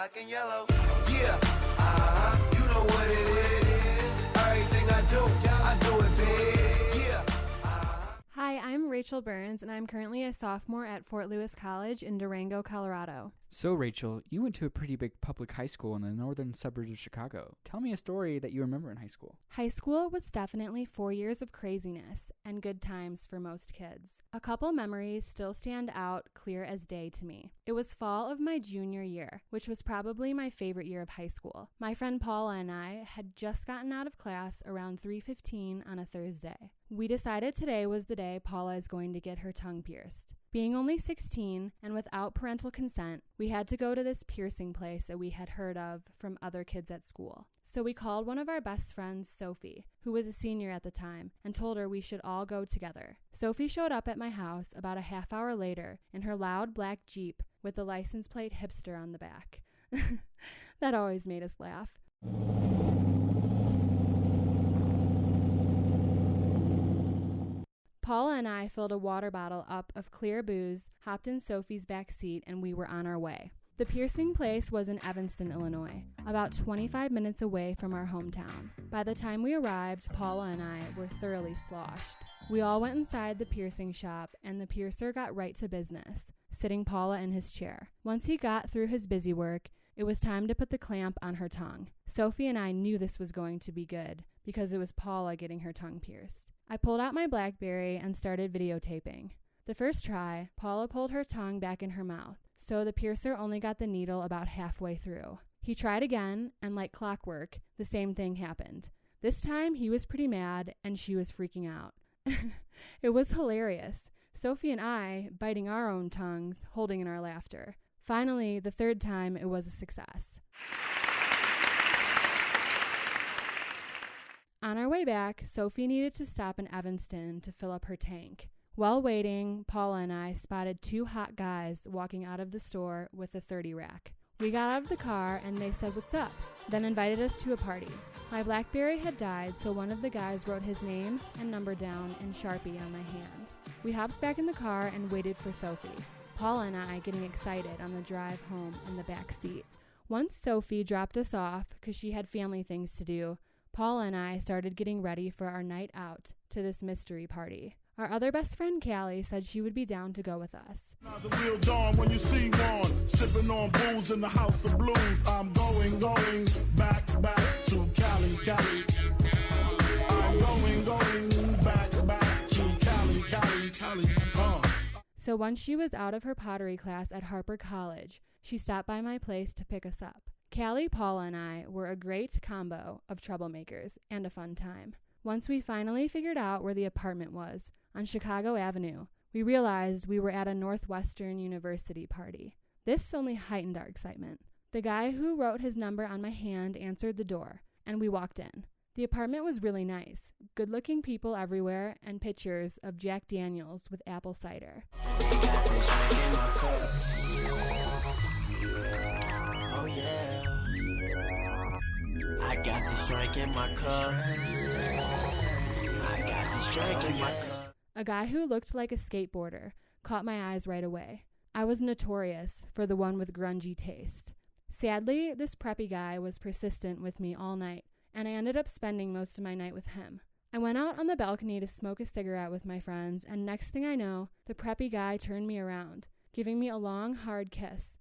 black and yellow. Yeah, you know what it is. Everything I do it big. Yeah. Hi, I'm Rachel Burns, and I'm currently a sophomore at Fort Lewis College in Durango, Colorado. So, Rachel, you went to a pretty big public high school in the northern suburbs of Chicago. Tell me a story that you remember in high school. High school was definitely 4 years of craziness and good times for most kids. A couple memories still stand out clear as day to me. It was fall of my junior year, which was probably my favorite year of high school. My friend Paula and I had just gotten out of class around 3:15 on a Thursday. We decided today was the day Paula is going to get her tongue pierced. Being only 16 and without parental consent, we had to go to this piercing place that we had heard of from other kids at school. So we called one of our best friends, Sophie, who was a senior at the time, and told her we should all go together. Sophie showed up at my house about a half hour later in her loud black Jeep with the license plate hipster on the back. That always made us laugh. Paula and I filled a water bottle up of clear booze, hopped in Sophie's back seat, and we were on our way. The piercing place was in Evanston, Illinois, about 25 minutes away from our hometown. By the time we arrived, Paula and I were thoroughly sloshed. We all went inside the piercing shop, and the piercer got right to business, sitting Paula in his chair. Once he got through his busy work, it was time to put the clamp on her tongue. Sophie and I knew this was going to be good, because it was Paula getting her tongue pierced. I pulled out my BlackBerry and started videotaping. The first try, Paula pulled her tongue back in her mouth, so the piercer only got the needle about halfway through. He tried again, and like clockwork, the same thing happened. This time, he was pretty mad, and she was freaking out. It was hilarious. Sophie and I, biting our own tongues, holding in our laughter. Finally, the third time, it was a success. On our way back, Sophie needed to stop in Evanston to fill up her tank. While waiting, Paula and I spotted two hot guys walking out of the store with a 30 rack. We got out of the car and they said, "What's up?" Then invited us to a party. My BlackBerry had died, so one of the guys wrote his name and number down in Sharpie on my hand. We hopped back in the car and waited for Sophie. Paula and I getting excited on the drive home in the back seat. Once Sophie dropped us off because she had family things to do, Paula and I started getting ready for our night out to this mystery party. Our other best friend, Callie, said she would be down to go with us. The real dawn when you see one sipping on booze in the house of blues. I'm going back to Cali. I'm going back to Cali. So once she was out of her pottery class at Harper College, she stopped by my place to pick us up. Callie, Paula, and I were a great combo of troublemakers and a fun time. Once we finally figured out where the apartment was, on Chicago Avenue, we realized we were at a Northwestern University party. This only heightened our excitement. The guy who wrote his number on my hand answered the door, and we walked in. The apartment was really nice. Good-looking people everywhere, and pictures of Jack Daniels with apple cider. Oh yeah, I got this drink in my cup. I got this drink in my cup. A guy who looked like a skateboarder caught my eyes right away. I was notorious for the one with grungy taste. Sadly, this preppy guy was persistent with me all night, and I ended up spending most of my night with him. I went out on the balcony to smoke a cigarette with my friends, and next thing I know, the preppy guy turned me around, giving me a long, hard kiss,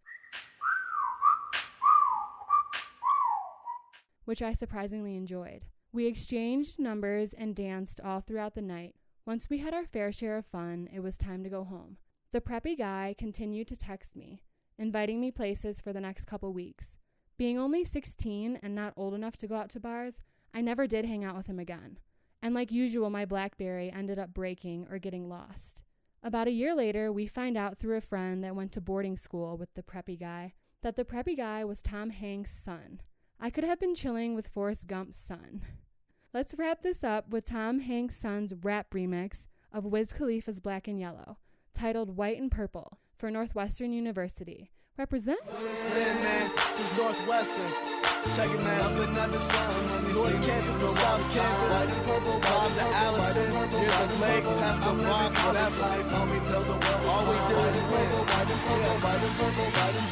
which I surprisingly enjoyed. We exchanged numbers and danced all throughout the night. Once we had our fair share of fun, it was time to go home. The preppy guy continued to text me, inviting me places for the next couple weeks. Being only 16 and not old enough to go out to bars, I never did hang out with him again. And like usual, my BlackBerry ended up breaking or getting lost. About a year later, we find out through a friend that went to boarding school with the preppy guy that the preppy guy was Tom Hanks' son. I could have been chilling with Forrest Gump's son. Let's wrap this up with Tom Hanks' son's rap remix of Wiz Khalifa's Black and Yellow, titled White and Purple, for Northwestern University. Represent. Man, this is Northwestern. Check it, man. Up another song. North Campus to South Campus. White and purple, Bob to Allison. Here's the lake, past the rock, whatever. All we do is win. White and purple, white and purple, white and